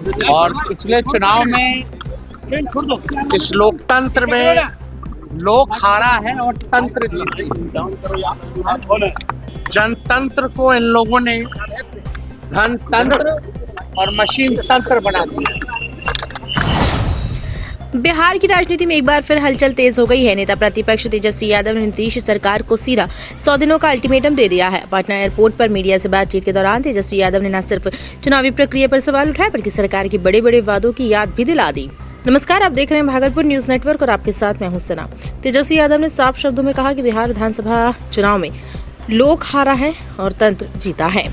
और पिछले चुनाव में इस लोकतंत्र में लोक हारा है और तंत्र जीता। जनतंत्र को इन लोगों ने धनतंत्र और मशीन तंत्र बना दिया। बिहार की राजनीति में एक बार फिर हलचल तेज हो गई है। नेता प्रतिपक्ष तेजस्वी यादव ने नीतीश सरकार को सीधा 100 दिनों का अल्टीमेटम दे दिया है। पटना एयरपोर्ट पर मीडिया से बातचीत के दौरान तेजस्वी यादव ने न सिर्फ चुनावी प्रक्रिया पर सवाल उठाए बल्कि सरकार के बड़े बड़े वादों की याद भी दिला दी। नमस्कार, आप देख रहे हैं भागलपुर न्यूज नेटवर्क और आपके साथ मैं हूं सना। तेजस्वी यादव ने साफ शब्दों में कहा कि बिहार विधानसभा चुनाव में लोक हारा है और तंत्र जीता है।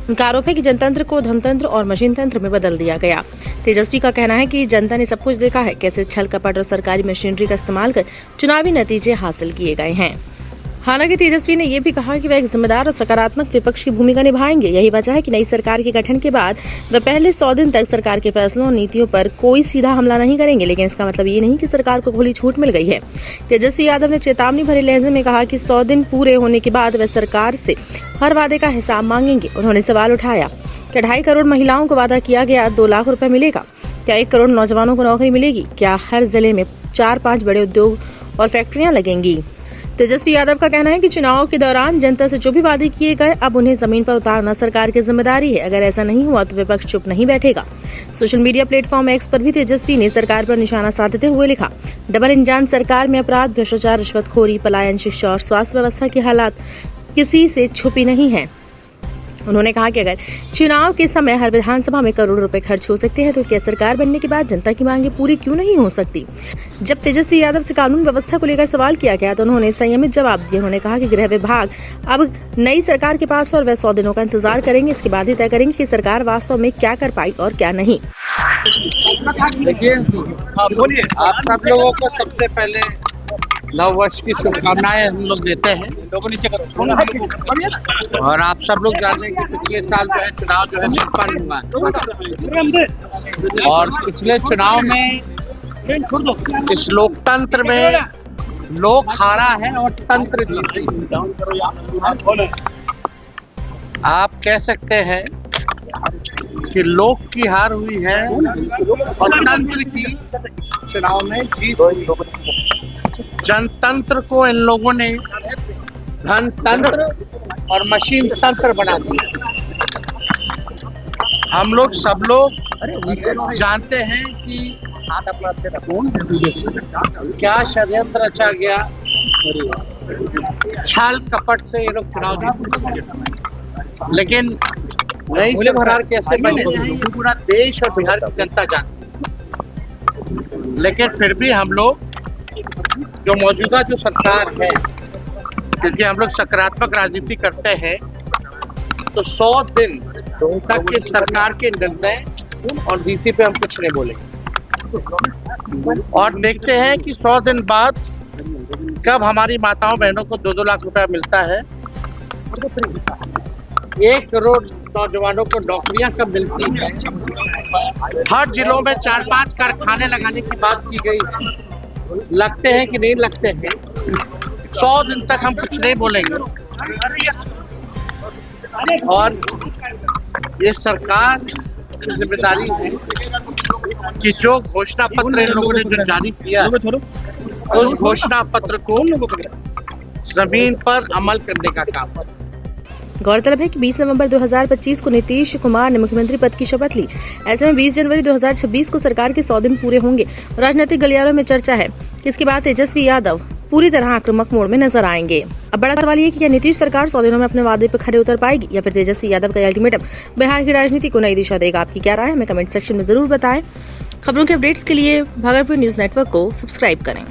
उनका आरोप है कि जनतंत्र को धनतंत्र और मशीन तंत्र में बदल दिया गया। तेजस्वी का कहना है कि जनता ने सब कुछ देखा है, कैसे छल कपट और सरकारी मशीनरी का इस्तेमाल कर चुनावी नतीजे हासिल किए गए हैं। हालांकि तेजस्वी ने यह भी कहा कि वह एक जिम्मेदार और सकारात्मक विपक्ष की भूमिका निभाएंगे। यही वजह है कि नई सरकार के गठन के बाद वह पहले 100 दिन तक सरकार के फैसलों और नीतियों पर कोई सीधा हमला नहीं करेंगे, लेकिन इसका मतलब ये नहीं कि सरकार को खुली छूट मिल गई है। तेजस्वी यादव ने चेतावनी भरे लहजे में कहा कि 100 दिन पूरे होने के बाद वह सरकार से हर वादे का हिसाब मांगेंगे। उन्होंने सवाल उठाया कि 2.5 करोड़ महिलाओं को वादा किया गया 2 लाख रुपए मिलेगा? क्या 1 करोड़ नौजवानों को नौकरी मिलेगी? क्या हर जिले में 4-5 बड़े उद्योग और फैक्ट्रियां लगेंगी? तेजस्वी यादव का कहना है कि चुनाव के दौरान जनता से जो भी वादे किए गए अब उन्हें जमीन पर उतारना सरकार की जिम्मेदारी है। अगर ऐसा नहीं हुआ तो विपक्ष चुप नहीं बैठेगा। सोशल मीडिया प्लेटफॉर्म एक्स पर भी तेजस्वी ने सरकार पर निशाना साधते हुए लिखा, डबल इंजन सरकार में अपराध, भ्रष्टाचार, रिश्वतखोरी, पलायन, शिक्षा और स्वास्थ्य व्यवस्था की हालात किसी से छुपी नहीं है। उन्होंने कहा कि अगर चुनाव के समय हर विधानसभा में करोड़ों रुपए खर्च हो सकते हैं तो क्या सरकार बनने के बाद जनता की मांगे पूरी क्यों नहीं हो सकती? जब तेजस्वी यादव से कानून व्यवस्था को लेकर सवाल किया गया तो उन्होंने संयमित जवाब दिया। उन्होंने कहा कि गृह विभाग अब नई सरकार के पास और वह 100 दिनों का इंतजार करेंगे। इसके बाद ही तय करेंगे कि सरकार वास्तव में क्या कर पाई और क्या नहीं। देखिए, आप सब लोगों को सबसे पहले नव वर्ष की शुभकामनाएं हम लोग देते हैं। और आप सब लोग जानते हैं कि पिछले साल जो है चुनाव जो है संपन्न हुआ और पिछले चुनाव में इस लोकतंत्र में लोक हारा है और तंत्र जीता। आप कह सकते हैं कि लोक की हार हुई है और तंत्र की चुनाव में जीत हुई। जनतंत्र को इन लोगों ने धनतंत्र और मशीन तंत्र बना दिया। हम लोग सब लोग जानते हैं कि क्या षड्यंत्र रचा गया, छल कपट से ये लोग चुनाव जीते। लेकिन नई सरकार कैसे बने पूरा देश और बिहार की जनता जानती। लेकिन फिर भी हम लोग जो मौजूदा जो सरकार है, क्योंकि हम लोग सकारात्मक राजनीति करते हैं, तो 100 दिन तक इस सरकार के निर्णय और नीति पे हम कुछ नहीं बोलेंगे। और देखते हैं कि 100 दिन बाद कब हमारी माताओं बहनों को 2-2 लाख रुपया मिलता है, 1 करोड़ नौजवानों को नौकरियां कब मिलती है, हर जिलों में 4-5 कारखाने लगाने की बात की गई है। लगते हैं कि नहीं लगते हैं, 100 दिन तक हम कुछ नहीं बोलेंगे। और ये सरकार की जिम्मेदारी है कि जो घोषणा पत्र इन लोगों ने जो जारी किया उस घोषणा पत्र को जमीन पर अमल करने का काम है। गौरतलब है कि 20 नवंबर 2025 को नीतीश कुमार ने मुख्यमंत्री पद की शपथ ली। ऐसे में 20 जनवरी 2026 को सरकार के 100 दिन पूरे होंगे। राजनीतिक गलियारों में चर्चा है कि इसके बाद तेजस्वी यादव पूरी तरह आक्रामक मोड में नजर आएंगे। अब बड़ा सवाल ये है कि क्या नीतीश सरकार 100 दिनों में अपने वादे पर खरे उतर पाएगी या फिर तेजस्वी यादव का अल्टीमेटम बिहार की राजनीति को नई दिशा देगा? आपकी क्या राय है? हमें कमेंट सेक्शन में जरूर बताएं। खबरों के अपडेट्स के लिए भागलपुर न्यूज नेटवर्क को सब्सक्राइब करें।